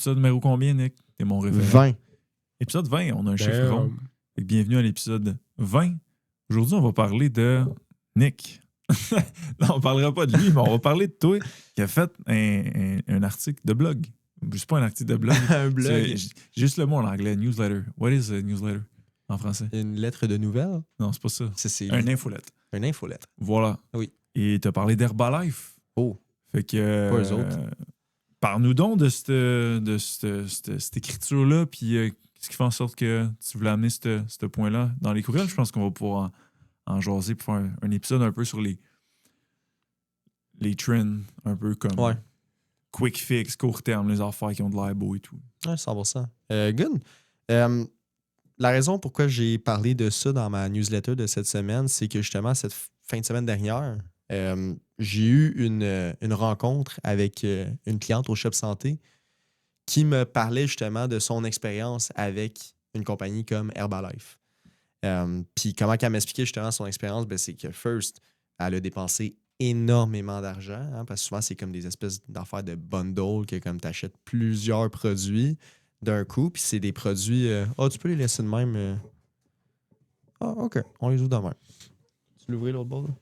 épisode numéro combien, Nick? T'es mon référent. 20. Épisode 20, on a un chiffre rond. Fait que bienvenue à l'épisode 20. Aujourd'hui, on va parler de Nick. Non, on parlera pas de lui, mais on va parler de toi qui a fait un article de blog. C'est pas un article de blog. Un blog. C'est juste le mot en anglais, newsletter. What is a newsletter en français? Une lettre de nouvelles. Non, c'est pas ça. C'est Un infolette. un infolettre. Voilà. Oui. Et t'as parlé d'Herbalife. Oh. Fait que. Pas eux autres. Parle-nous donc de cette écriture-là, puis qu'est-ce qui fait en sorte que tu voulais amener ce point-là dans les courriels. Je pense qu'on va pouvoir en jaser pour faire un épisode un peu sur les trends, un peu comme Ouais. quick fix, court terme, les affaires qui ont de l'air beau et tout. Ouais, 100%. Good. La raison pourquoi j'ai parlé de ça dans ma newsletter de cette semaine, c'est que justement, cette fin de semaine dernière, j'ai eu une rencontre avec une cliente au Shop Santé qui me parlait justement de son expérience avec une compagnie comme Herbalife. Puis comment elle m'expliquait justement son expérience, c'est que first, elle a dépensé énormément d'argent, hein, parce que souvent, c'est comme des espèces d'affaires de bundle que comme tu achètes plusieurs produits d'un coup, puis c'est des produits... tu peux les laisser de même. Ah, OK, on les ouvre de même. Tu l'ouvres l'autre bord, là?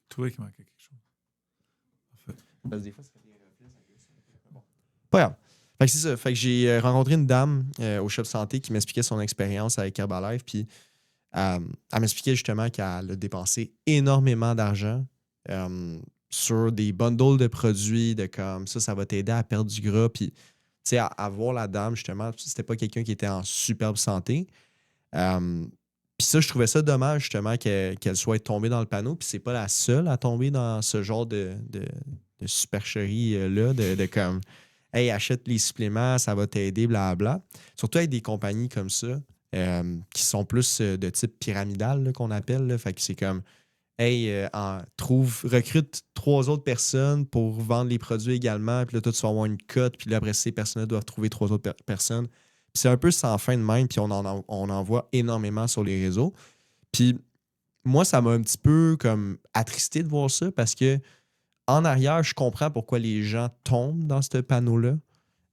Toi qui manquait quelque chose. Parfait. Parce que des fois, ça fait des reflets, bon. Pas grave. Fait que c'est ça. Fait que j'ai rencontré une dame au Shop Santé qui m'expliquait son expérience avec Herbalife, puis elle m'expliquait justement qu'elle a dépensé énormément d'argent sur des bundles de produits, de comme ça va t'aider à perdre du gras, puis tu sais, à voir la dame, justement, c'était pas quelqu'un qui était en superbe santé. Puis ça, je trouvais ça dommage, justement, qu'elle soit tombée dans le panneau. Puis c'est pas la seule à tomber dans ce genre de supercherie-là, de comme, hey, achète les suppléments, ça va t'aider, blablabla. Surtout avec des compagnies comme ça, qui sont plus de type pyramidal, là, qu'on appelle. Là. Fait que c'est comme, hey, recrute 3 autres personnes pour vendre les produits également. Puis là, toi, tu vas avoir une cote. Puis là, après, ces personnes-là doivent trouver 3 autres personnes. Puis c'est un peu sans fin de même. Puis on en voit énormément sur les réseaux. Puis moi, ça m'a un petit peu comme attristé de voir ça parce que en arrière, je comprends pourquoi les gens tombent dans ce panneau-là.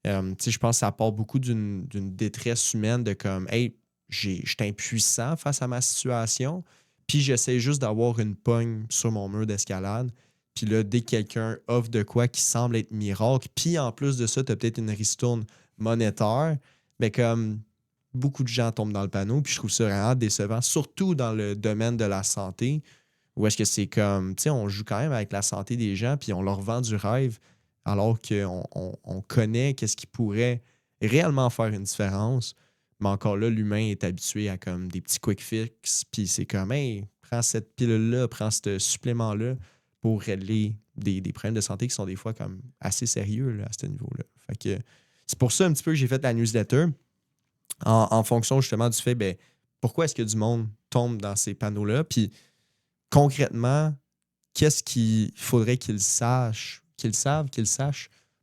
Je pense que ça part beaucoup d'une détresse humaine de comme, hey, je suis impuissant face à ma situation. Puis j'essaie juste d'avoir une pogne sur mon mur d'escalade. Puis là, dès que quelqu'un offre de quoi qui semble être miracle, puis en plus de ça, tu as peut-être une ristourne monétaire, mais comme beaucoup de gens tombent dans le panneau, puis je trouve ça vraiment décevant, surtout dans le domaine de la santé, où est-ce que c'est comme, tu sais, on joue quand même avec la santé des gens, puis on leur vend du rêve, alors qu'on connaît qu'est-ce qui pourrait réellement faire une différence. Mais encore là, l'humain est habitué à comme des petits quick fix, puis c'est comme, hey, prends cette pilule-là, prends ce supplément-là pour régler des problèmes de santé qui sont des fois comme assez sérieux là, à ce niveau-là. Fait que c'est pour ça un petit peu que j'ai fait la newsletter en fonction justement du fait, pourquoi est-ce que du monde tombe dans ces panneaux-là, puis concrètement, qu'est-ce qu'il faudrait qu'ils sachent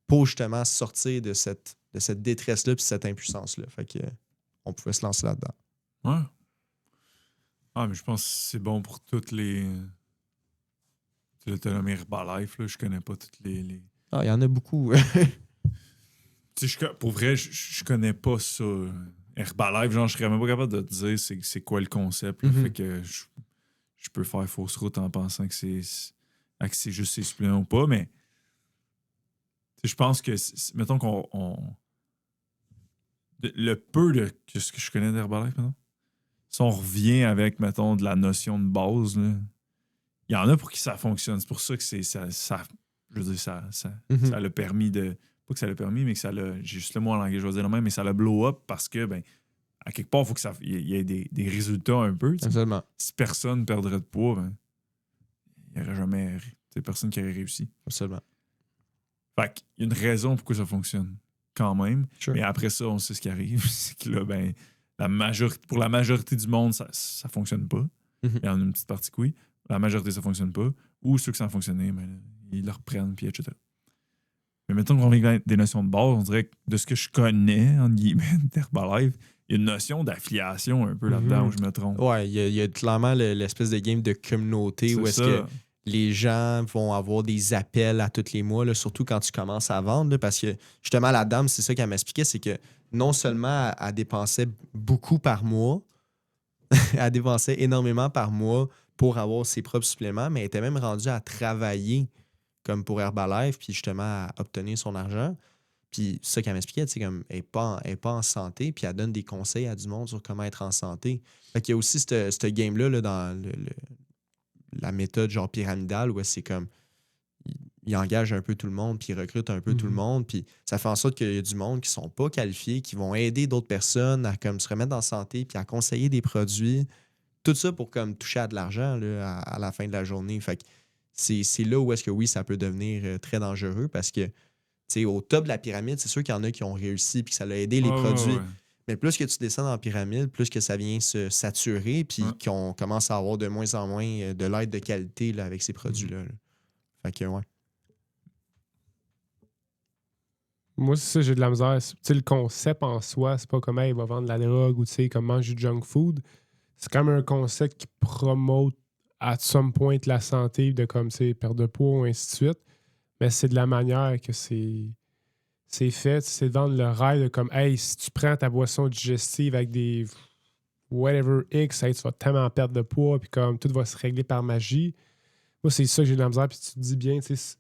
pour justement sortir de cette détresse-là puis cette impuissance-là. Fait que on pouvait se lancer là-dedans. Ouais. Ah, mais je pense que c'est bon pour toutes les... Tu l'as nommé Herbalife, là. Je connais pas toutes les... Ah, il y en a beaucoup. Pour vrai, je connais pas ça. Herbalife, genre, je serais même pas capable de te dire c'est quoi le concept. Mm-hmm. Fait que je peux faire fausse route en pensant que c'est juste ces suppléments ou pas, mais je pense que, mettons qu'on... Le peu de ce que je connais d'Herbalife, maintenant, si on revient avec, mettons, de la notion de base, là, il y en a pour qui ça fonctionne. C'est pour ça que ça je veux dire, ça l'a permis de... Pas que ça l'a permis, mais que ça l'a... J'ai juste le mot en langue, je vais dire le même, mais ça l'a blow up parce que, à quelque part, il faut qu'il y ait des résultats un peu. Absolument. Si personne perdrait de poids, il n'y aurait jamais... personne qui aurait réussi. Absolument. Fait qu'il y a une raison pourquoi ça fonctionne. Quand même. Sure. Mais après ça, on sait ce qui arrive. C'est que là, pour la majorité du monde, ça fonctionne pas. Mm-hmm. Il y en a une petite partie que oui. La majorité, ça fonctionne pas. Ou ceux qui ça a fonctionné, ils le reprennent, puis etc. Mais mettons qu'on revient avec des notions de base, on dirait que de ce que je connais, entre guillemets, d'Herbalife, il y a une notion d'affiliation un peu là-dedans où je me trompe. Ouais, il y a clairement l'espèce de game de communauté où est-ce que les gens vont avoir des appels à tous les mois, là, surtout quand tu commences à vendre, là, parce que justement, la dame, c'est ça qu'elle m'expliquait, c'est que non seulement elle dépensait beaucoup par mois, elle dépensait énormément par mois pour avoir ses propres suppléments, mais elle était même rendue à travailler comme pour Herbalife, puis justement à obtenir son argent. Puis ça qu'elle m'expliquait, tu sais, comme elle est pas en santé, puis elle donne des conseils à du monde sur comment être en santé. Fait qu'il y a aussi ce game-là là, dans la méthode genre pyramidale où c'est comme il engage un peu tout le monde, puis il recrute un peu tout le monde, puis ça fait en sorte qu'il y a du monde qui sont pas qualifiés, qui vont aider d'autres personnes à comme se remettre en santé, puis à conseiller des produits. Tout ça pour comme toucher à de l'argent là, à la fin de la journée. Fait que c'est là où est-ce que oui, ça peut devenir très dangereux parce que au top de la pyramide, c'est sûr qu'il y en a qui ont réussi puis que ça a aidé les produits. Ouais. Mais plus que tu descends dans la pyramide, plus que ça vient se saturer puis Ouais. qu'on commence à avoir de moins en moins de l'aide de qualité là, avec ces produits-là. Là. Fait que ouais. Moi, c'est ça, j'ai de la misère. Tu sais, le concept en soi, c'est pas comme il va vendre de la drogue ou tu sais, comme manger du junk food. C'est quand même un concept qui promote à some point la santé, de comme, tu sais, perte de poids, ainsi de suite. Mais c'est de la manière que c'est fait. C'est de vendre le rêve de comme, hey, si tu prends ta boisson digestive avec des whatever X, hey, tu vas tellement perdre de poids, puis comme tout va se régler par magie. Moi, c'est ça que j'ai de la misère. Puis tu te dis bien, tu sais,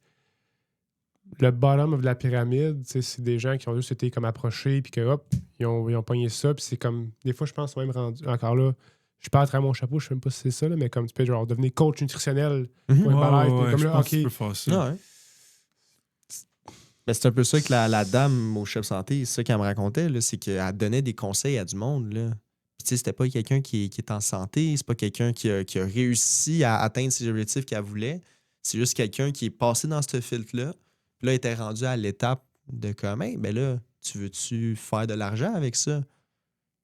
le bottom of la pyramide, c'est des gens qui ont juste été comme approchés, puis que hop, ils ont pogné ça, puis c'est comme, des fois, je pense, même rendu, encore là, je parle à travers mon chapeau, je sais même pas si c'est ça, là, mais comme tu peux genre devenir coach nutritionnel pour Herbalife, puis comme je là, pense ok. que tu peux faire ça. Ouais. Ben, c'est un peu ça que la dame au chef santé, c'est ça qu'elle me racontait, là, c'est qu'elle donnait des conseils à du monde. Là. Puis, tu sais, c'était pas quelqu'un qui est en santé, c'est pas quelqu'un qui a réussi à atteindre ses objectifs qu'elle voulait. C'est juste quelqu'un qui est passé dans ce filtre-là. Puis là, il était rendu à l'étape de comme, hey, ben là, tu veux-tu faire de l'argent avec ça?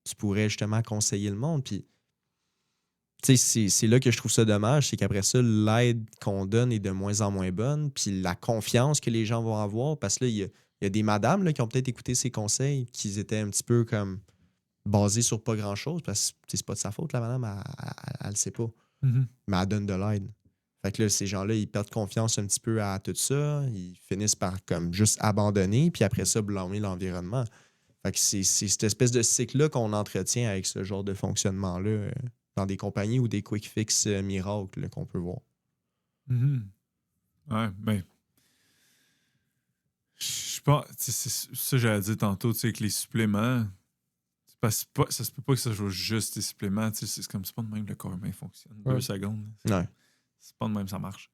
Tu pourrais justement conseiller le monde. Puis, tu sais, c'est là que je trouve ça dommage, c'est qu'après ça, l'aide qu'on donne est de moins en moins bonne, puis la confiance que les gens vont avoir, parce que là, il y a des madames là, qui ont peut-être écouté ces conseils, qui étaient un petit peu comme basés sur pas grand-chose, parce que c'est pas de sa faute, la madame, elle le sait pas, mais elle donne de l'aide. Fait que là, ces gens-là, ils perdent confiance un petit peu à tout ça, ils finissent par comme juste abandonner, puis après ça, blâmer l'environnement. Fait que c'est cette espèce de cycle-là qu'on entretient avec ce genre de fonctionnement-là. Dans des compagnies ou des quick fix miracles là, qu'on peut voir. Ouais, ben. Je pense. C'est ça, j'allais dire tantôt, tu sais, que les suppléments. Ça se peut pas que ça joue juste des suppléments. Tu sais, c'est comme c'est pas de même le corps humain fonctionne. Ouais. 2 secondes. Ouais. C'est pas de même ça marche.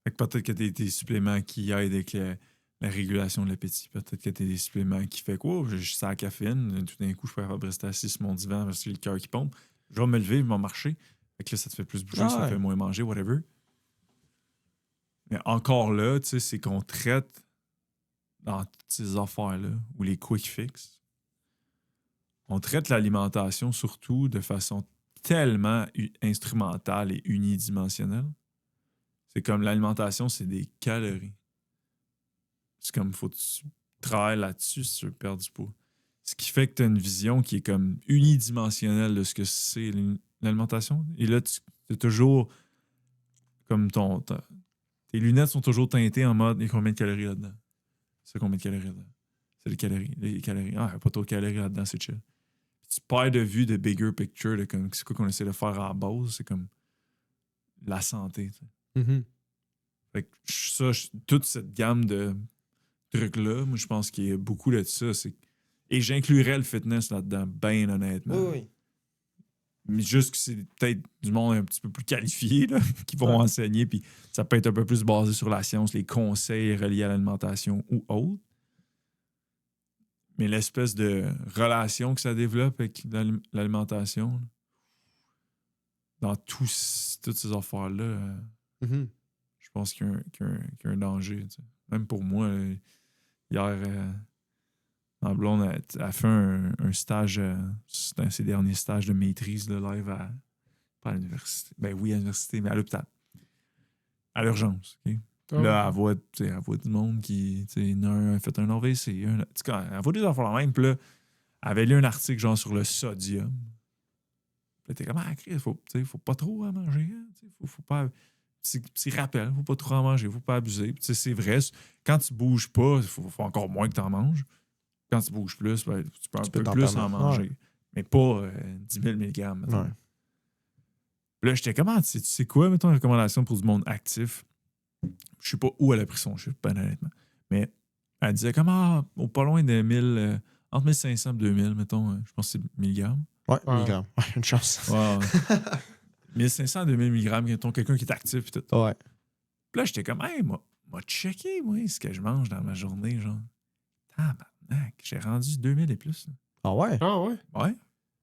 Fait que peut-être que t'as des suppléments qui aident avec la régulation de l'appétit. Peut-être que t'as des suppléments qui fait quoi? J'ai juste la caféine. Tout d'un coup, je peux rester assis sur mon divan parce que j'ai le cœur qui pompe. Je vais me lever, je vais marcher. Fait que là, ça te fait plus bouger, ça te fait moins manger, whatever. Mais encore là, tu sais, c'est qu'on traite dans toutes ces affaires-là, ou les quick fix, on traite l'alimentation surtout de façon tellement instrumentale et unidimensionnelle. C'est comme l'alimentation, c'est des calories. C'est comme, faut que tu travailles là-dessus si tu veux perdre du poids. Ce qui fait que tu as une vision qui est comme unidimensionnelle de ce que c'est l'alimentation. Et là, tu es toujours comme tes lunettes sont toujours teintées en mode il y a combien de calories là-dedans? C'est combien de calories là-dedans? C'est les calories. Les calories. Ah, il n'y a pas trop de calories là-dedans, c'est chill. Puis tu perds de vue de bigger picture, de comme c'est quoi qu'on essaie de faire à la base, c'est comme la santé. Fait que toute cette gamme de trucs-là, moi je pense qu'il y a beaucoup de ça. Et j'inclurais le fitness là-dedans, bien honnêtement. Oui. Mais juste que c'est peut-être du monde un petit peu plus qualifié là, qui vont enseigner, puis ça peut être un peu plus basé sur la science, les conseils reliés à l'alimentation ou autres. Mais l'espèce de relation que ça développe avec l'alimentation, dans toutes ces affaires-là, je pense qu'il y a un danger. Tu sais. Même pour moi, hier, ma blonde a fait un stage, c'est un de ses derniers stages de maîtrise de live pas à l'université. Ben oui, à l'université, mais à l'hôpital. À l'urgence. Okay? Là, elle voit du monde qui a fait un AVC. Elle voit des affaires la même. Puis là, elle avait lu un article genre sur le sodium. Puis là, t'es comme, faut pas trop manger. Hein? Faut pas. petits rappels. Faut pas trop en manger, faut pas abuser. Puis, c'est vrai, quand tu bouges pas, il faut encore moins que tu en manges. Quand tu bouges plus, ben, tu peux un peu t'en plus en permettre. manger. Ouais. Mais pas 10 000 mg, mettons. Ouais. Puis là, j'étais comment, tu sais quoi, mettons, une recommandation pour du monde actif? Je sais pas où elle a pris son chiffre, ben honnêtement. Mais elle disait comment, pas loin de 1000, entre 1500 et 2000, mettons, je pense que c'est milligrammes. Ouais, Ouais. milligrammes. Ouais, une chance. Ouais, 1500 à 2000 mg, mettons, quelqu'un qui est actif et tout. Ouais. Puis là, j'étais comme, hey, m'a checké, moi, ce que je mange dans ma journée, genre. Tabarnak, j'ai rendu 2000 et plus. Là. Ah ouais? Ah ouais? Ouais.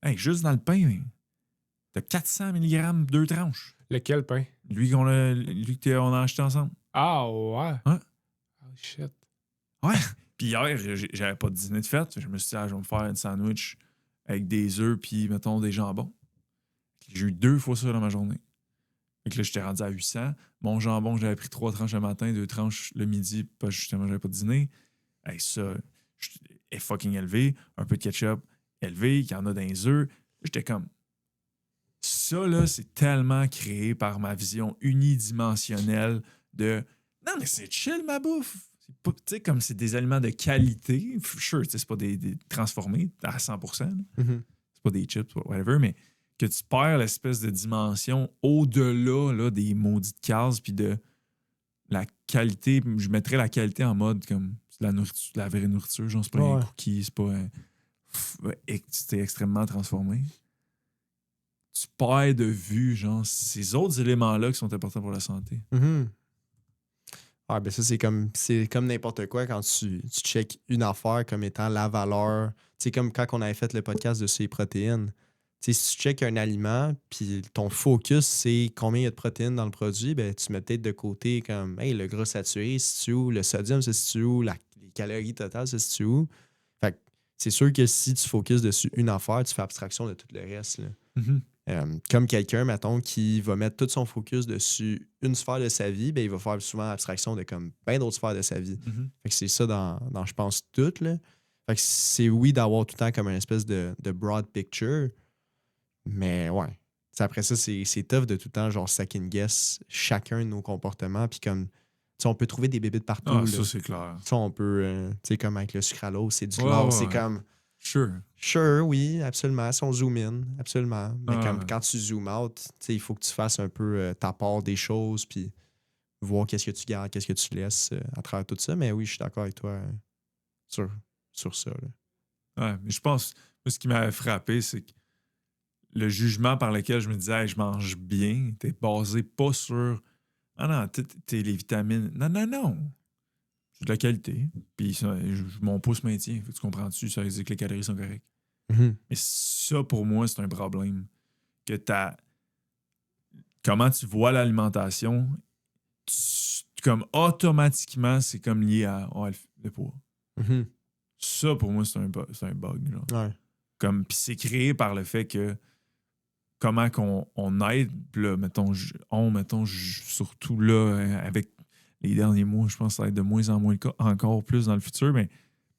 Hey, juste dans le pain, t'as 400 mg, 2 tranches. Lequel pain? Lui qu'on a acheté ensemble. Ah ouais? Ouais. Oh shit. Ouais. Puis hier, j'avais pas de dîner de fête. Je me suis dit, je vais me faire un sandwich avec des œufs puis, mettons, des jambons. J'ai eu 2 fois ça dans ma journée. Fait que là, j'étais rendu à 800. Mon jambon, j'avais pris 3 tranches le matin, 2 tranches le midi, parce que justement, j'avais pas de dîner. Hey, ça est fucking élevé. Un peu de ketchup élevé, il y en a dans les œufs. J'étais comme... Ça, là, c'est tellement créé par ma vision unidimensionnelle de... Non, mais c'est chill, ma bouffe. Tu sais, comme c'est des aliments de qualité. Sure, c'est pas des transformés à 100%. Là. Mhm. C'est pas des chips, whatever, mais que tu perds l'espèce de dimension au-delà là, des maudites cases puis de la qualité. Je mettrais la qualité en mode comme c'est de la nourriture, de la vraie nourriture. Genre, c'est pas un Ouais. cookie, c'est pas un... C'est extrêmement transformé. Tu perds de vue, genre, ces autres éléments-là qui sont importants pour la santé. Mhm. Ah, ben ça, c'est comme n'importe quoi quand tu checkes une affaire comme étant la valeur. Tu sais, comme quand on avait fait le podcast de ces protéines. Tu sais, si tu checkes un aliment, puis ton focus, c'est combien il y a de protéines dans le produit, ben tu mets peut-être de côté comme, hey, le gras saturé, c'est situe où? Le sodium, c'est situe où? Les calories totales, c'est situe où? Fait que c'est sûr que si tu focuses dessus une affaire, tu fais abstraction de tout le reste, là. Comme quelqu'un, mettons, qui va mettre tout son focus dessus une sphère de sa vie, ben, il va faire souvent abstraction de comme bien d'autres sphères de sa vie. Fait que c'est ça dans je pense, tout. Là. Fait que c'est oui d'avoir tout le temps comme une espèce de broad picture, mais ouais. T'sais, après ça, c'est tough de tout le temps genre second guess chacun de nos comportements. Puis comme, on peut trouver des bébites partout. Ah, là. ça, c'est clair. On peut, tu sais, comme avec le sucralose, c'est du Ouais, glas, ouais, c'est ouais. comme... Sure. Oui, absolument. Si on zoom in, absolument. Mais comme Ouais. quand tu zoom out, il faut que tu fasses un peu ta part des choses, puis voir qu'est-ce que tu gardes, qu'est-ce que tu laisses à travers tout ça. Mais oui, je suis d'accord avec toi sur ça. Là. Ouais, mais je pense, moi, ce qui m'avait frappé, c'est que le jugement par lequel je me disais, hey, je mange bien, t'es basé pas sur. Ah non, t'es les vitamines. Non. C'est de la qualité. Puis mon pouce maintient. Tu comprends-tu? Ça veut dire que les calories sont correctes. Mhm. Mais ça, pour moi, c'est un problème. Que comment tu vois l'alimentation, comme automatiquement, c'est comme lié à le poids. Mhm. Ça, pour moi, c'est un bug. Genre. Ouais. Comme, puis c'est créé par le fait que comment qu'on aide, là, mettons, surtout là, avec les derniers mois, je pense que ça va être de moins en moins le cas, encore plus dans le futur, mais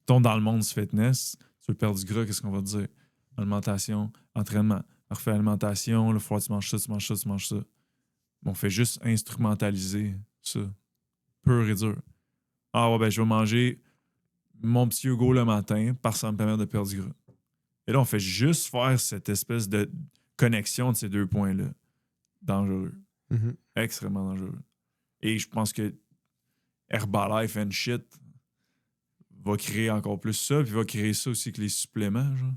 mettons, dans le monde du fitness, tu veux perdre du gras, qu'est-ce qu'on va te dire? Alimentation, entraînement. Parfait, alimentation, le fois tu manges ça, tu manges ça, tu manges ça. Mais on fait juste instrumentaliser ça. Pur et dur. Ah ouais, ben je vais manger mon petit Hugo le matin parce que ça me permet de perdre du gras. Et là, on fait juste faire cette espèce de connexion de ces deux points-là. Dangereux. Mhm. Extrêmement dangereux. Et je pense que Herbalife and shit va créer encore plus ça, puis va créer ça aussi que les suppléments, genre.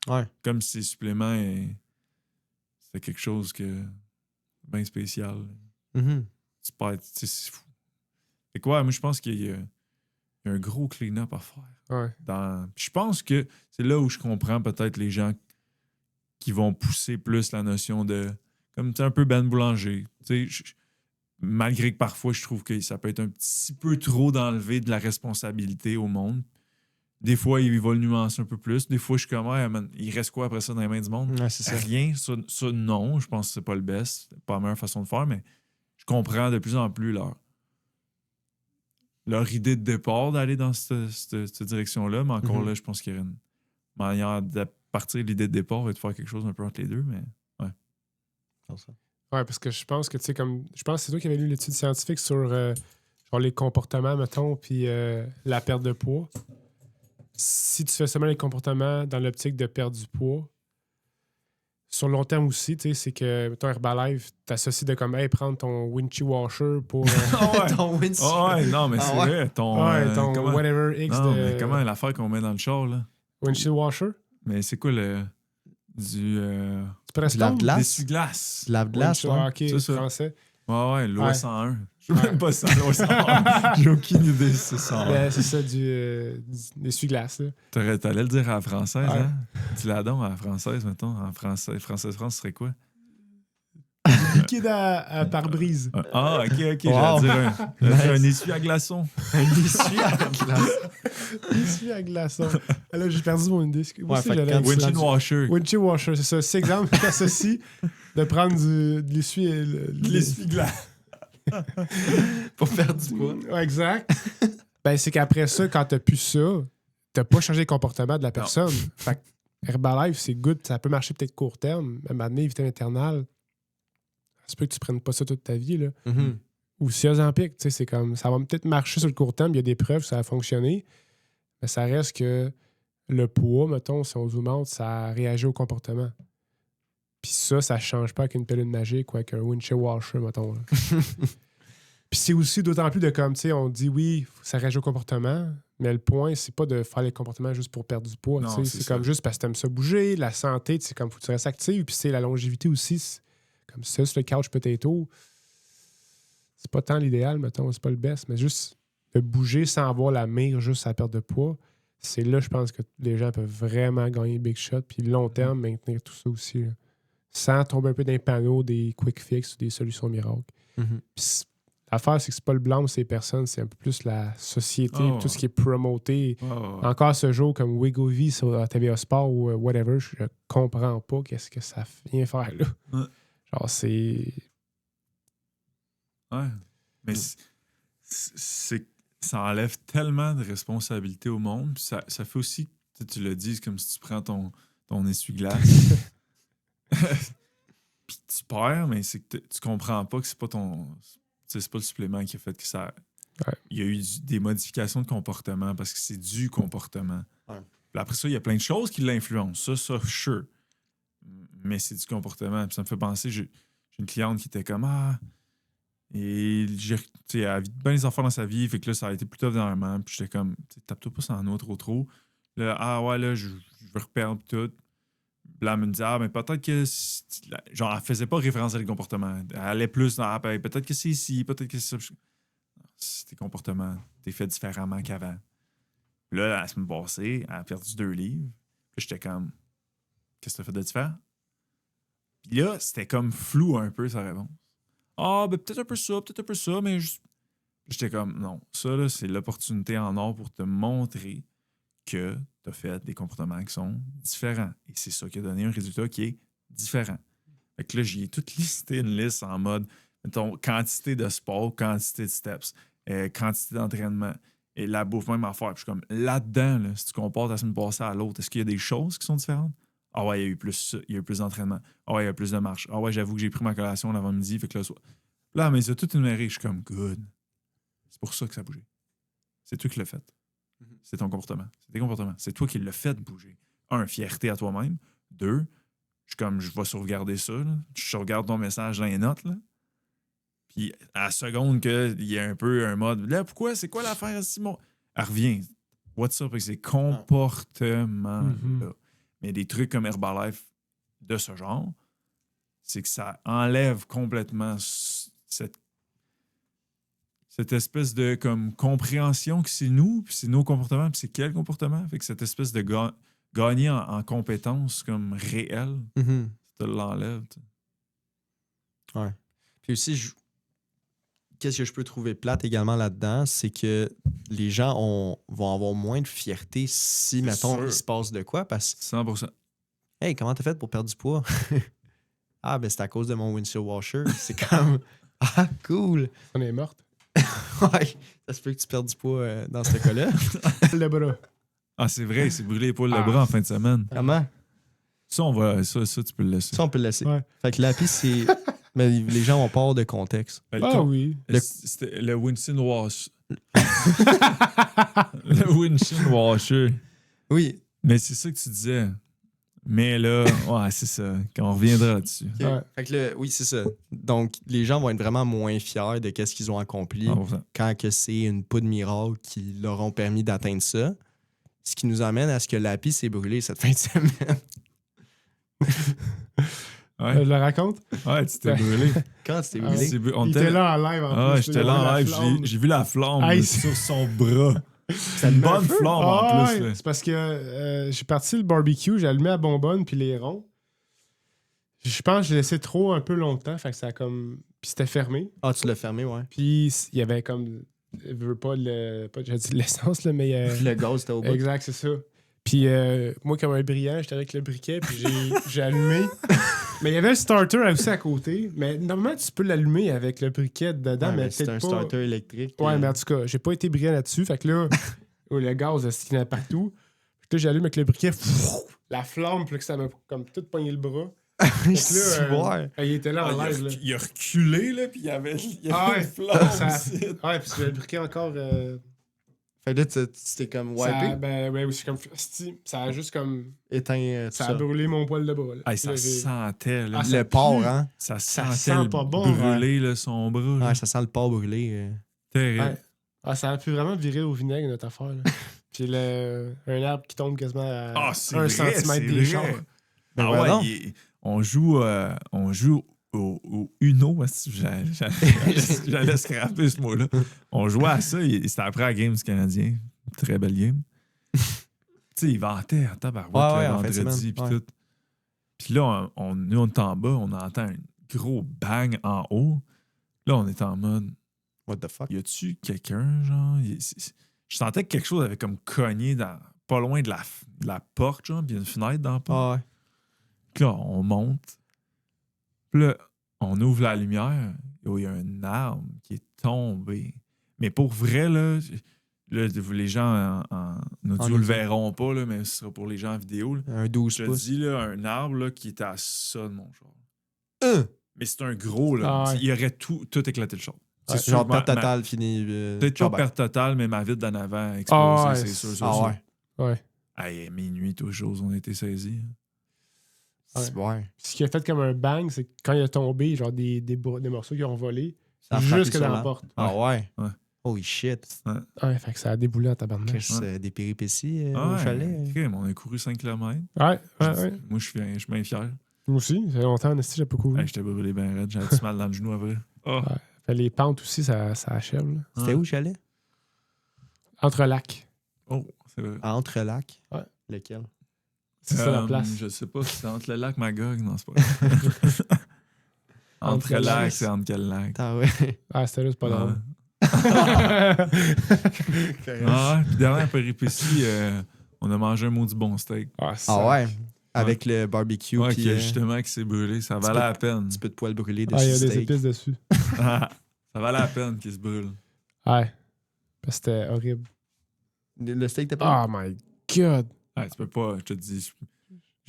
Ouais. Comme si les suppléments, c'est quelque chose que bien spécial. Mhm. C'est fou. C'est quoi? Moi, je pense qu'il y a un gros clean-up à faire. Ouais. Je pense que c'est là où je comprends peut-être les gens qui vont pousser plus la notion de... Comme un peu Ben Boulanger. Malgré que parfois, je trouve que ça peut être un petit peu trop d'enlever de la responsabilité au monde. Des fois, il va le nuancer un peu plus. Des fois, je suis comme, man, il reste quoi après ça dans les mains du monde? Ouais, c'est ça. Rien. Ça, non. Je pense que c'est pas le best. C'est pas la meilleure façon de faire, mais je comprends de plus en plus leur idée de départ d'aller dans cette direction-là. Mais encore là, je pense qu'il y a une manière de partir de l'idée de départ et de faire quelque chose un peu entre les deux. Mais Ouais, Ouais, parce que je pense que, tu sais, comme. Je pense que c'est toi qui avais lu l'étude scientifique sur genre les comportements, mettons, puis la perte de poids. Si tu fais seulement les comportements dans l'optique de perdre du poids, sur le long terme aussi, tu sais, c'est que, mettons, Herbalife, t'associes de comme, hey, prendre ton Winchy Washer pour. Ton Winch. Ouais, non, mais c'est vrai. ton comment... whatever X Non, de. mais comment l'affaire qu'on met dans le char, là? Windshield washer? Mais c'est quoi le... Du... Tu prends Du lave-glace? L'essuie-glace. Lave-glace, ouais. Ok, C'est ça. français. Ouais, loi Ouais. 101. Je sais même pas ça, loi 101. J'ai aucune idée si c'est 101. Ben, c'est ça, du essuie-glace. Là. T'allais le dire à la française, Ouais. hein? Dis-la donc à la française, mettons. En français, France, ce serait quoi? Liquide à pare-brise. Ah, ok, Wow. j'allais dire un Nice. essuie à glaçons. Un essuie à glace. Essuie à glaçon. Ah, là, j'ai perdu mon idée. Moi Ouais, aussi, fait que j'allais quand dire- Windshield washer. Windshield washer, c'est ça. C'est exemple que t'associes de prendre de l'essuie... De l'essuie-glace. Pour faire du poids. Ouais, exact. Ben, c'est qu'après ça, quand t'as plus ça, t'as pas changé le comportement de la personne. Fait que Herbalife, c'est good. Ça peut marcher peut-être court terme. Même à donné, vitamine internale. Ça se peut que tu prennes pas ça toute ta vie, là. Mhm. Ou si Ozempic, tu sais, c'est comme... Ça va peut-être marcher sur le court terme. Il y a des preuves que ça a fonctionné. Mais ça reste que le poids, mettons, si on zoom out, ça réagit au comportement. Puis ça change pas avec une pilule magique ou avec un windshield washer, mettons. là. Puis c'est aussi d'autant plus de comme, tu sais, on dit oui, ça réagit au comportement, mais le point, c'est pas de faire les comportements juste pour perdre du poids. Non, tu sais. c'est C'est ça. comme juste parce que t'aimes ça bouger, la santé, c'est comme faut que tu restes actif, puis c'est la longévité aussi. C'est comme ça, sur le couch potato, c'est pas tant l'idéal, mettons, c'est pas le best, mais juste de bouger sans avoir la mire juste à la perte de poids, c'est là, je pense, que les gens peuvent vraiment gagner big shot, puis long terme, maintenir tout ça aussi, là. Sans tomber un peu dans les panneaux des quick fix ou des solutions miracles. Mhm. Puis l'affaire, c'est que c'est pas le blâme, ces personnes, c'est un peu plus la société, Oh. tout ce qui est promoté. Oh. Encore ce jour, comme Wegovy sur TVA Sport ou whatever, je comprends pas qu'est-ce que ça vient faire là. Ouais. Genre, c'est. Ouais. Mais ça enlève tellement de responsabilités au monde. Puis ça fait aussi, tu l'as dit, c'est comme si tu prends ton essuie-glace. Puis tu perds, mais c'est que tu comprends pas que c'est pas c'est pas le supplément qui a fait que ça. Ouais. Il y a eu des modifications de comportement parce que c'est du comportement. Ouais. Puis après ça, il y a plein de choses qui l'influencent. Ça, sure. Mais c'est du comportement. Puis ça me fait penser, j'ai une cliente qui était comme et elle vit bien les affaires dans sa vie, fait que là, ça a été plus tough dernièrement. Puis j'étais comme, tape-toi pas sans nous trop. Là, ouais, là, je veux reperdre tout. Puis là, elle me dit, mais peut-être que. Genre, elle faisait pas référence à les comportements. Elle allait plus dans. Peut-être que c'est ici, peut-être que c'est ça. C'est tes comportements. T'es fait différemment qu'avant. Puis là, la semaine passée, elle a perdu 2 livres. Puis j'étais comme, qu'est-ce que t'as fait de différent? Puis là, c'était comme flou un peu sa réponse. Ben peut-être un peu ça, mais j'étais comme, non, ça, là, c'est l'opportunité en or pour te montrer que tu as fait des comportements qui sont différents. Et c'est ça qui a donné un résultat qui est différent. Fait que là, j'ai tout listé une liste en mode, mettons, quantité de sport, quantité de steps, quantité d'entraînement, et la bouffe, même affaire. Puis je suis comme, là-dedans, là, si tu compares ta semaine passée à l'autre, est-ce qu'il y a des choses qui sont différentes? Ah ouais, il y a eu plus ça, il y a eu plus d'entraînement. Ah ouais, il y a eu plus de marche. Ah ouais, j'avoue que j'ai pris ma collation l'avant-midi, fait que là, mais ils ont tout énuméré. Je suis comme, good. C'est pour ça que ça a bougé. C'est toi qui l'as fait. C'est ton comportement. C'est tes comportements. C'est toi qui l'as fait bouger. 1, fierté à toi-même. 2, je vais sauvegarder ça. Là. Je sauvegarde ton message dans les notes. Là. Puis à la seconde qu'il y a un peu un mode, là, pourquoi? C'est quoi l'affaire, Simon? Elle revient. What's up? C'est comportement-là. Mais des trucs comme Herbalife de ce genre, c'est que ça enlève complètement cette espèce de comme compréhension que c'est nous, puis c'est nos comportements, puis c'est quel comportement. Fait que cette espèce de gagner en compétences comme réelles, Mhm. ça te l'enlève. Ouais. Puis aussi, qu'est-ce que je peux trouver plate également là-dedans, c'est que les gens vont avoir moins de fierté si, mettons, sûr. il se passe de quoi, parce que 100%. hey, comment t'as fait pour perdre du poids? Ah, ben c'est à cause de mon windshield washer. C'est comme, ah, cool. On est morte. Ouais, ça se peut que tu perdes du poids dans ce cas-là. Le bras. Ah, c'est vrai, c'est brûlé l'épaule le bras en fin de semaine. Comment? Ça, tu peux le laisser. Ça, on peut le laisser. Ouais. Fait que l'api, c'est Mais les gens ont peur de contexte. Ah oui. C'était le Winston Washer. Le Winston Washer. Oui. Mais c'est ça que tu disais. Mais là, ouais, c'est ça. Quand on reviendra là-dessus. Ok. Ouais. Fait que oui, c'est ça. Donc, les gens vont être vraiment moins fiers de ce qu'ils ont accompli 100%. quand que c'est une poudre miracle qui leur ont permis d'atteindre ça. Ce qui nous amène à ce que l'API s'est brûlé cette fin de semaine. Ouais, Je le raconte? ouais, tu t'es brûlé. Quand c'était Ah, brûlé? On Il était là en live en Ah, plus. j'étais il y là en avait live. la flamme. J'ai vu la flamme Aïe, sur son bras. Ça Une te met un bonne feu? flamme Ah, en ouais, plus. Là. c'est parce que j'ai parti le barbecue, j'ai allumé la bonbonne puis les ronds. Je pense que j'ai laissé trop un peu longtemps, fait que ça a comme. Puis c'était fermé. Ah, tu l'as fermé, ouais. Puis il y avait comme. Je veux pas le. Pas, j'ai dit de l'essence, là, mais. Le gaz était au bout. Exact, c'est ça. Puis moi, comme un brillant, j'étais avec le briquet, puis j'ai allumé. Mais il y avait le starter aussi à côté. Mais normalement, tu peux l'allumer avec le briquet dedans, Ouais, mais c'est peut-être un pas. starter électrique. Ouais, mais en tout cas, j'ai pas été brillant là-dessus. Fait que là, le gaz, il y en a partout. Puis là, j'allume avec le briquet, la flamme, puis là, que ça m'a comme tout pogné le bras. Fait que là, il était là en live. Là. Il a reculé, là, puis il y avait Ah, une flamme. ça- ici. Ouais, puis le briquet encore. Fait que là, tu t'es comme Ça, wipé, ben, ouais, aussi comme. Ça a juste comme. éteint tout Ça ça. a brûlé mon poil de bras. Là. Hey, Puis ça là, j'ai- sentait, là. Ah, ça Le porc, pue. hein? Ça ça sentait sent le pas bon, brûler, là, son bras. là. Ouais, ça sent le porc brûlé. Terrible. Ouais. Ah, ça a pu vraiment virer au vinaigre, notre affaire. Là. Puis un arbre qui tombe quasiment à Ah, c'est 1 vrai, centimètre c'est des vrai. champs. Ben Ah voilà ouais, donc. on joue au Uno. J'allais scraper ce mot-là. On jouait à ça. C'était après la game du Canadien. Très belle game. Tu sais, il vantait en tabarouette Ouais, le en fin de vendredi. semaine, Puis ouais. tout. Puis là, nous, on est en bas. On entend un gros bang en haut. Là, on est en mode, What the fuck? y a-tu quelqu'un, genre? Je sentais que quelque chose avait comme cogné pas loin de la porte, genre. Puis il y a une fenêtre dans la porte. Ah ouais. Puis là, on monte. Puis là, on ouvre la lumière. Et il y a un arbre qui est tombé. Mais pour vrai, là les gens en audio audio. le verront pas, là, mais ce sera pour les gens en vidéo. Là. Un 12 Je te pouces. dis, là, un arbre là, qui était à ça de mon char. Euh! Mais c'est un gros, là. Ah ouais. Il aurait tout éclaté le char. C'est Ouais, sûr, genre perte totale, fini. Peut-être pas ciao, bye. perte totale, mais ma vitre d'en avant a explosé, Ah ouais, c'est sûr. Ah sûr. ouais. Ouais. Hey, minuit, toutes choses ont été saisies. C'est ouais. Ce qui a fait comme un bang, c'est que quand il a tombé, genre des morceaux qui ont volé, Ça a frappé jusque sur dans la la- porte. Ah ouais. Ouais. Holy shit. Ouais, fait que ça a déboulé en tabarnak. Chris, Ouais. des péripéties au Ah chalet. ouais, crime, on a couru 5 km. Ouais, ouais. Moi, je suis bien fier. Moi aussi, ça fait longtemps, Nasty, j'ai pas couru. Hey, j'étais brûlé bien raide. J'avais du mal dans le genou après. Oh. Ouais. Fait les pentes aussi, ça achève. Là. C'était où le chalet? Entre lacs. Oh, c'est vrai. À Entre-Lacs. Ouais. Lequel? C'est ça la place. Je sais pas si c'est entre le lac Magog. Non, c'est pas vrai. Entre Entre le lac, lacs. c'est entre quel lac? Ah ouais. Ah, c'était là, c'est pas drôle. Ah, puis dernière péripétie, on a mangé un maudit bon steak. Ah, Ah ouais. Avec le barbecue. Ouais, puis qui justement qui s'est brûlé. Ça petit valait peu- la peine. un petit peu de poil brûlé Ah, il y dessus a du des steak. épices dessus. Ça valait la peine qu'il se brûle. Ouais. Parce que c'était horrible. Le steak t'es pas? Oh my god. Ouais, tu peux pas, je te dis, je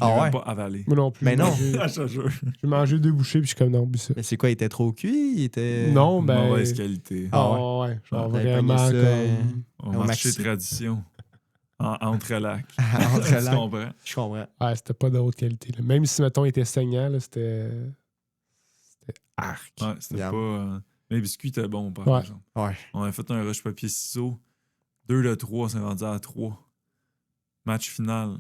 Ah l'ai même ouais? pas avalé. Moi non plus. Mais non. Ah, je te jure. J'ai mangé 2 bouchées, puis je suis comme non, oublie ça. Mais c'est quoi, il était trop cuit? Il était... Non, ben. Mauvaise qualité. Ah Ah ouais. Genre T'avais vraiment pogné ça, comme. On Au marché maxi. tradition. Entre lacs. Entre Tu lacs. comprends? Je comprends. Ouais, c'était pas de haute qualité. Là. Même si, mettons, il était saignant, là, c'était. C'était arc. Ouais, c'était Yum. pas. Mais les biscuits étaient bons, par Ouais. exemple. Ouais. On a fait un rush papier-ciseaux. 2 de 3, c'est rendu à 3. Match final.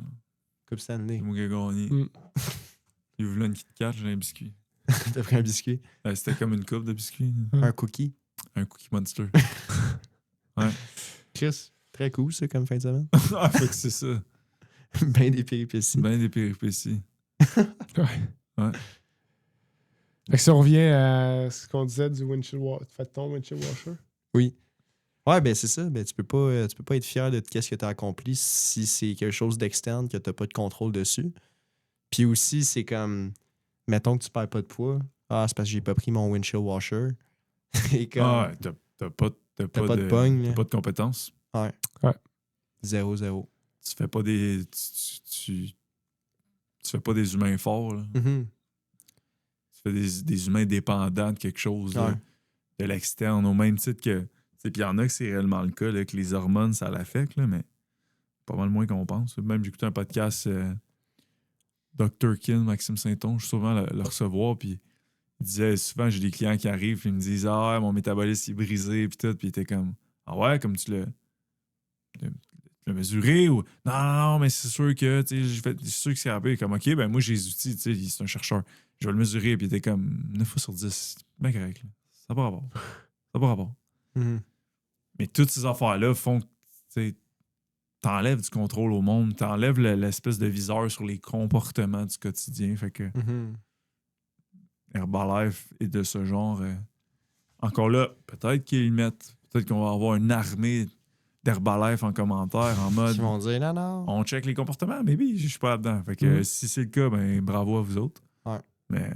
Coupe Stanley. C'est moi qui ai gagné. Mm. Il voulait une Kit Kat, j'ai un biscuit. T'as pris un biscuit. C'était comme une coupe de biscuits. Un cookie. Un Cookie Monster. Chris, très cool ça comme fin de semaine. Ah, fait que c'est ça. Ben des péripéties. Ben des péripéties. Ouais. Fait que si on revient à ce qu'on disait du windshield washer, fais ton windshield washer. Oui. Ouais, ben c'est ça. Ben, tu peux pas être fier de ce que tu as accompli si c'est quelque chose d'externe que tu n'as pas de contrôle dessus. Puis aussi, c'est comme, mettons que tu perds pas de poids. Ah, c'est parce que j'ai pas pris mon windshield washer. Et comme, Ah, ouais, t'as pas de pogne, là. T'as pas de compétences. 0-0. Tu fais pas des. Tu fais pas des humains forts. Là. Mhm. Tu fais des humains dépendants de quelque chose là, Ouais. de l'externe, au même titre que. Puis il y en a que c'est réellement le cas, là, que les hormones, ça l'affecte, là, mais pas mal moins qu'on pense. Même j'écoutais un podcast Dr. Kin, Maxime Saint-Onge, je suis souvent le recevoir, puis il disait souvent, j'ai des clients qui arrivent, puis ils me disent ah, ouais, mon métabolisme est brisé, puis tout, puis il était comme ah ouais, comme tu l'as mesuré ou non, non, non, mais c'est sûr que, tu sais, c'est sûr que c'est rapide. Comme ok, ben moi j'ai les outils, tu sais, c'est un chercheur, je vais le mesurer, puis il était comme 9 fois sur 10, c'est bien correct, là. Ça n'a pas rapport. Ça n'a pas rapport. Mhm. Mais toutes ces affaires-là font que, tu sais, t'enlèves du contrôle au monde, t'enlèves l'espèce de viseur sur les comportements du quotidien. Fait que Mhm. Herbalife est de ce genre. Encore là, peut-être qu'ils mettent, peut-être qu'on va avoir une armée d'Herbalife en commentaire en mode Ils vont dire non, non. on check les comportements, maybe, je suis pas là-dedans. Fait que si c'est le cas, ben bravo à vous autres. Ouais. Mais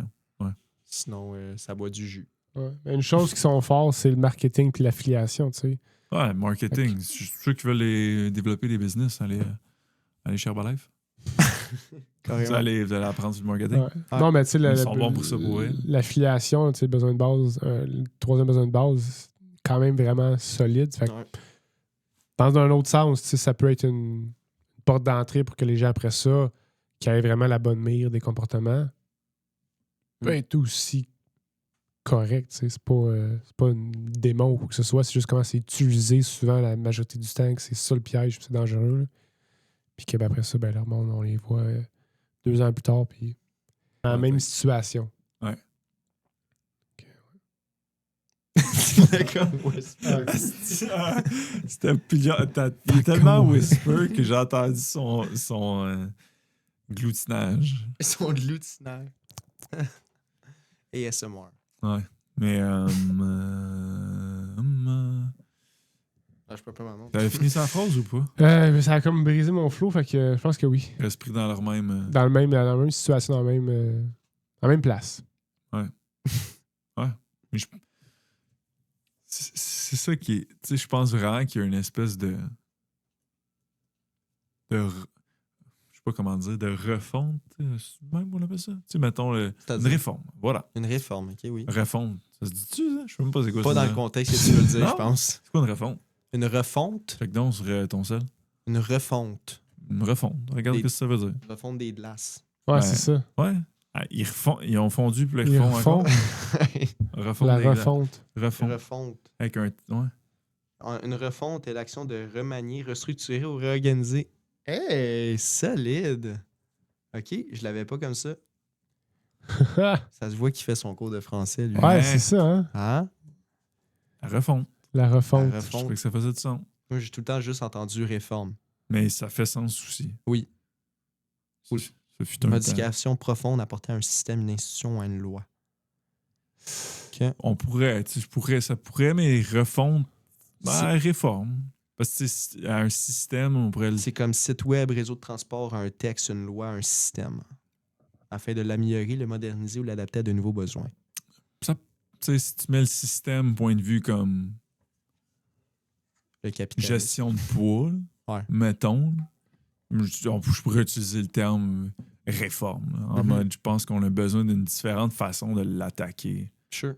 Sinon, ça boit du jus. Ouais. Une chose qui sont forts, c'est le marketing puis l'affiliation, tu sais. ouais, marketing. Je suis sûr qu'ils veulent développer des business, aller chez Herbalife. Vous allez apprendre sur le marketing. Ouais. Non, mais tu sais, Ils sont bons pour ça pour eux. l'affiliation, tu sais, besoin de base, le troisième besoin de base, quand même vraiment solide. Fait que Ouais. dans un autre sens, tu sais, ça peut être une porte d'entrée pour que les gens, après ça, qui aient vraiment la bonne mire des comportements, peut être aussi correct. Tu sais. C'est pas une démon ou quoi que ce soit. C'est juste comment c'est utilisé souvent la majorité du temps, que c'est ça le piège, puis c'est dangereux. Là. Puis que, ben, après ça, ben, leur monde, on les voit 2 ans plus tard, puis dans la Ouais, même fait- situation. Ouais. C'était plusieurs. Il est tellement whisper que j'ai entendu son gloutinage. Son gloutinage. ASMR. Ouais. Mais Ah, je peux pas m'en t'avais fini sa phrase ou pas? Mais ça a comme brisé mon flow, fait que je pense que oui. Reste pris dans leur même. Dans la même situation, dans la même place. Mais c'est ça qui est. Tu sais, je pense vraiment qu'il y a une espèce de. Je sais pas comment dire, de refonte. Même on appelle ça. Tu sais, mettons, une C'est-à-dire? réforme. Voilà. Une réforme, ok, oui. Refonte. Ça se dit-tu, ça? Je sais même pas c'est quoi Pas ça. dans le contexte que tu veux le dire, Non? je pense. C'est quoi une refonte? Une refonte. Check donc sur ton sel. Une refonte. Une refonte. Regarde ce que ça veut dire. Une refonte des glaces. Ouais, Ben, c'est ça. Ouais. Ah, ils ont fondu puis ils Ils refont refont encore. Refonte la des glaces. refonte. Refonte. Refonte. Avec un. Ouais. Une refonte est l'action de remanier, restructurer ou réorganiser. Hey, solide! Ok, je l'avais pas comme ça. Ça se voit qu'il fait son cours de français, lui. Ouais, c'est ça, hein? Hein? La refonte. La refonte. La Je trouvais refonte. que ça faisait du sens. Moi, j'ai tout le temps juste entendu réforme. Mais ça fait sens aussi. Oui. Ça fut un temps. Modification profonde apportée à un système, une institution ou à une loi. Ok. On pourrait, tu sais, ça pourrait, mais refonte, réforme. Parce que c'est un système, on pourrait le. C'est comme site web, réseau de transport, un texte, une loi, un système. Afin de l'améliorer, le moderniser ou l'adapter à de nouveaux besoins. Tu sais, si tu mets le système, point de vue comme Le capitalisme. gestion de poids, Ouais. mettons, je pourrais utiliser le terme réforme. Là, en mode, je pense qu'on a besoin d'une différente façon de l'attaquer. Sure.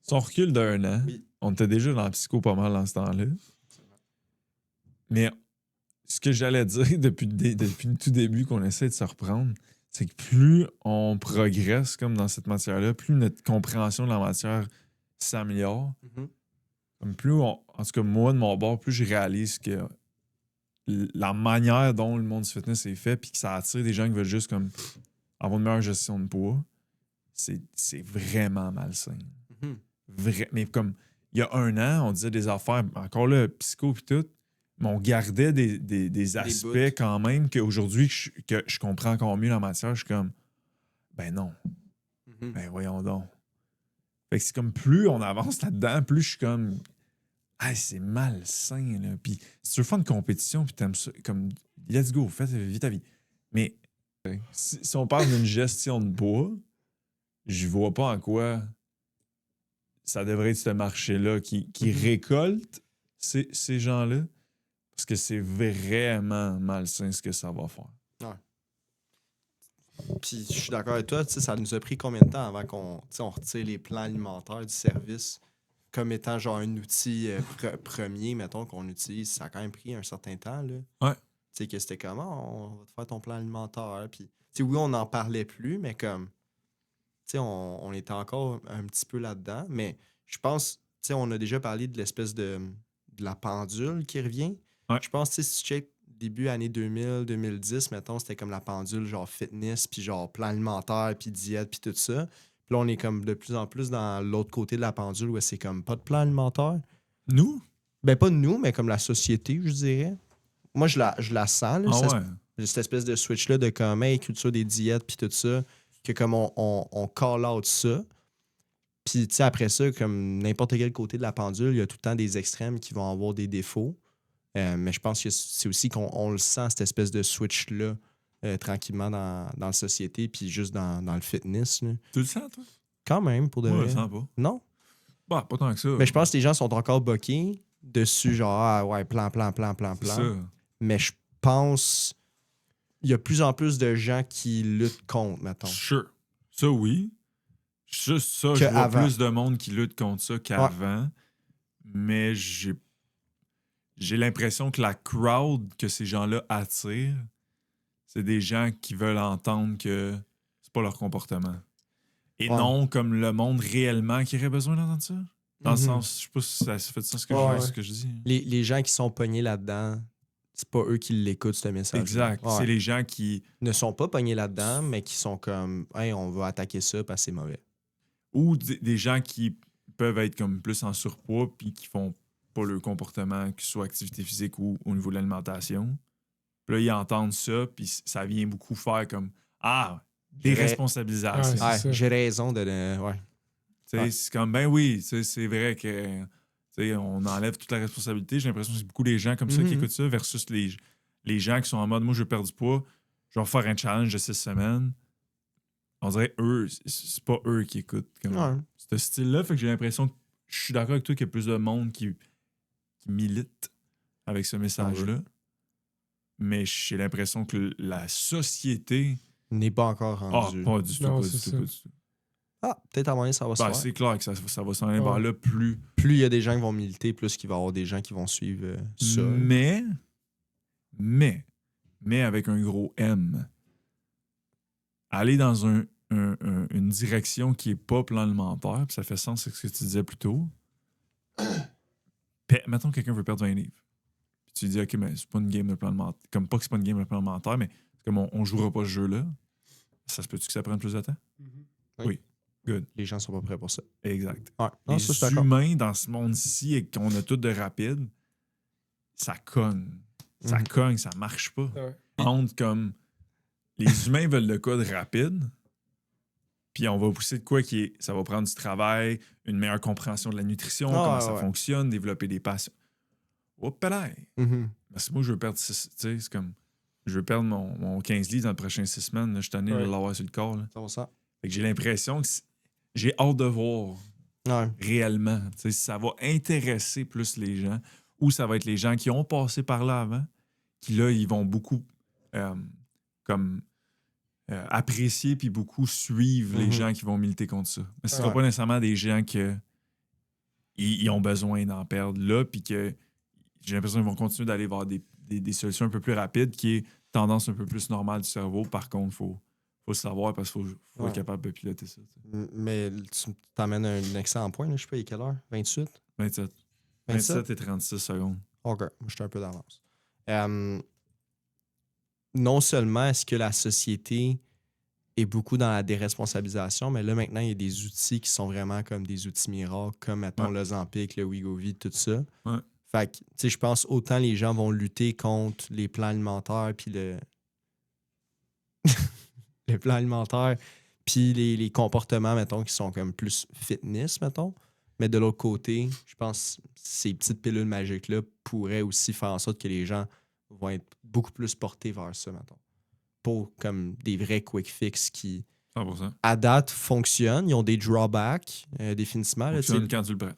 Si on recule d'un an, Oui. on était déjà dans la psycho pas mal dans ce temps-là. Mais ce que j'allais dire depuis le tout début qu'on essaie de se reprendre, c'est que plus on progresse comme dans cette matière-là, plus notre compréhension de la matière s'améliore. Comme plus en tout cas, moi, de mon bord, plus je réalise que la manière dont le monde du fitness est fait, puis que ça attire des gens qui veulent juste comme avoir une meilleure gestion de poids, c'est vraiment malsain. Mais comme il y a un an, on disait des affaires, encore là, psycho puis tout, mais on gardait des aspects bouts. quand même qu'aujourd'hui, que je comprends encore mieux la matière. Je suis comme, ben non, ben voyons donc. Fait que c'est comme plus on avance là-dedans, plus je suis comme, ah, c'est malsain, là. Puis si tu veux faire une compétition, puis t'aimes ça, comme, let's go, vis ta vie. Mais si on parle d'une gestion de poids, je vois pas en quoi ça devrait être ce marché-là qui récolte ces gens-là, parce que c'est vraiment malsain ce que ça va faire. Puis je suis d'accord avec toi, tu sais, ça nous a pris combien de temps avant qu'on on retire les plans alimentaires du service comme étant genre un outil premier, mettons, qu'on utilise. Ça a quand même pris un certain temps, là. Ouais. Tu sais, que c'était comment, on va te faire ton plan alimentaire. Puis, tu sais, oui, on n'en parlait plus, mais comme, tu sais, on était encore un petit peu là-dedans. Mais je pense, tu sais, on a déjà parlé de l'espèce de la pendule qui revient. Ouais. Je pense, tu sais, si tu check début année 2000, 2010, mettons, c'était comme la pendule, genre fitness, puis genre plan alimentaire, puis diète, puis tout ça. Puis là, on est comme de plus en plus dans l'autre côté de la pendule où c'est comme pas de plan alimentaire. Nous? Ben, pas nous, mais comme la société, je dirais. Moi, je la sens, là, Ah ouais. cette espèce de switch-là de comme, hey, culture des diètes, puis tout ça, que comme on call out ça. Puis, tu sais, après ça, comme n'importe quel côté de la pendule, il y a tout le temps des extrêmes qui vont avoir des défauts. Mais je pense que c'est aussi qu'on le sent, cette espèce de switch-là, tranquillement dans la société, puis juste dans le fitness. Là. Tu le sens, toi? Quand même, pour de Moi, je vrai. le sens pas. Non? Bah, pas tant que ça. Mais je pense que les gens sont encore boqués dessus, genre, ah ouais, plan. C'est ça. Mais je pense il y a plus en plus de gens qui luttent contre, mettons. Sure. Ça, oui. Juste ça, Que je vois avant. plus de monde qui lutte contre ça qu'avant. Mais j'ai l'impression que la crowd que ces gens-là attirent, c'est des gens qui veulent entendre que c'est pas leur comportement. Et Ouais. non comme le monde réellement qui aurait besoin d'entendre ça. Dans le Mhm. sens, je sais pas si ça fait du sens Ouais. ce que je dis. Les gens qui sont pognés là-dedans, c'est pas eux qui l'écoutent, ce message. Exact. Ouais. C'est les gens qui... Ne sont pas pognés là-dedans, mais qui sont comme, hey, on va attaquer ça parce que c'est mauvais. Ou des gens qui peuvent être comme plus en surpoids puis qui font pas le comportement, que ce soit activité physique ou au niveau de l'alimentation. Puis là, ils entendent ça, puis ça vient beaucoup faire comme ah, déresponsabilisation. Ouais, Ouais, ça. j'ai raison de. Ouais. Tu sais, Ouais. c'est comme ben oui, tu sais, c'est vrai que tu sais, on enlève toute la responsabilité. J'ai l'impression que c'est beaucoup les gens comme ça qui Mhm. écoutent ça versus les gens qui sont en mode moi je veux perdre du poids, je vais faire un challenge de 6 semaines. On dirait eux, c'est pas eux qui écoutent comme Ouais. ce style-là. Fait que j'ai l'impression que je suis d'accord avec toi qu'il y a plus de monde qui milite avec ce message-là. Mais j'ai l'impression que la société. N'est pas encore Ah, rendu. pas du tout, Non, pas c'est du tout, ça. pas du tout. Ah, peut-être à moyen, ça va se Ben, faire. c'est clair que ça va s'en aller Ouais. vers là plus. Plus il y a des gens qui vont militer, plus qu'il va y avoir des gens qui vont suivre ça. Mais avec un gros M. Aller dans une direction qui est pas plan alimentaire, puis ça fait sens avec ce que tu disais plus tôt. Mettons que quelqu'un veut perdre 20 livres. Puis tu dis, OK, mais c'est pas une game de plan alimentaire. Comme pas que c'est pas une game de plan alimentaire, mais c'est comme on jouera pas ce jeu-là. Ça se peut-tu que ça prenne plus de temps? Oui. Good. Les gens sont pas prêts pour ça. Exact. Ouais. Non, ça, je suis Les d'accord. humains dans ce monde-ci et qu'on a tout de rapide, ça cogne. Ça Mhm. cogne, ça marche pas. Ouais. Entre comme les humains veulent le code rapide, puis on va pousser de quoi qui est. Ça va prendre du travail, une meilleure compréhension de la nutrition, Ah, comment ouais, ça ouais. fonctionne, développer des passions. Hop là! Mhm. Parce que moi, je veux perdre 6. Tu sais, c'est comme. Je veux perdre mon 15 livres dans les prochaines 6 semaines. Là, je suis tanné de Ouais. l'avoir sur le corps. Là. 100%. Fait que j'ai l'impression que j'ai hâte de voir Ouais. réellement. Tu sais, si ça va intéresser plus les gens ou ça va être les gens qui ont passé par là avant, qui là, ils vont beaucoup comme apprécier puis beaucoup suivre les Mhm. gens qui vont militer contre ça. Mais ce ne sera Ouais. pas nécessairement des gens que ils ont besoin d'en perdre là, puis que j'ai l'impression qu'ils vont continuer d'aller vers des solutions un peu plus rapides, qui est tendance un peu plus normale du cerveau. Par contre, il faut le savoir parce qu'il faut Ouais. être capable de piloter ça. Tu sais. Mais tu t'emmènes un excellent point, là, je sais pas, il est quelle heure? 28? 27. 27 et 36 secondes. OK, moi, je suis un peu d'avance. Non seulement est-ce que la société est beaucoup dans la déresponsabilisation, mais là, maintenant, il y a des outils qui sont vraiment comme des outils miracles, comme, mettons, Ouais. le Ozempic, le Wegovy, tout ça. Ouais. Fait que, tu sais, je pense autant les gens vont lutter contre les plans alimentaires, puis les plans alimentaires, puis les comportements, mettons, qui sont comme plus fitness, mettons. Mais de l'autre côté, je pense que ces petites pilules magiques-là pourraient aussi faire en sorte que les gens vont être beaucoup plus portés vers ça, mettons. Pour comme des vrais quick fix qui, 100%. à date, fonctionnent. Ils ont des drawbacks, définitivement. Là, tu sais. Fonctionne quand tu le prends.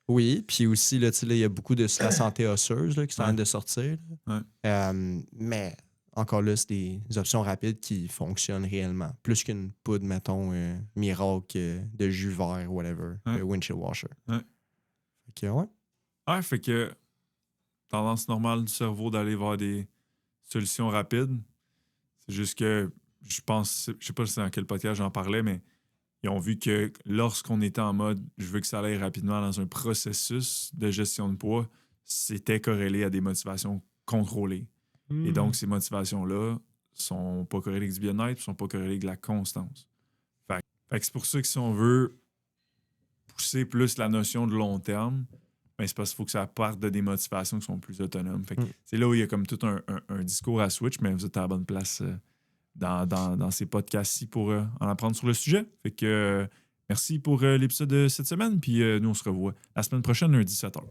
Oui, puis aussi, là, tu sais, là, il y a beaucoup de la santé osseuse là, qui sont en train de sortir. Ouais. Mais encore là, c'est des options rapides qui fonctionnent réellement. Plus qu'une poudre, mettons, miracle de jus vert, whatever, Ouais. de windshield washer. Ouais. Fait que, ouais. Ouais, fait que tendance normale du cerveau d'aller vers des solutions rapides. C'est juste que je pense, je sais pas si c'est dans quel podcast j'en parlais, mais ils ont vu que lorsqu'on était en mode je veux que ça aille rapidement dans un processus de gestion de poids, c'était corrélé à des motivations contrôlées. Et donc, ces motivations-là sont pas corrélées avec du bien-être, sont pas corrélées avec la constance. Fait que c'est pour ça que si on veut pousser plus la notion de long terme, ben c'est parce qu'il faut que ça parte de des motivations qui sont plus autonomes. Fait que c'est là où il y a comme tout un discours à switch, mais vous êtes à la bonne place dans ces podcasts-ci pour en apprendre sur le sujet. Fait que merci pour l'épisode de cette semaine, puis nous on se revoit la semaine prochaine, lundi 17h.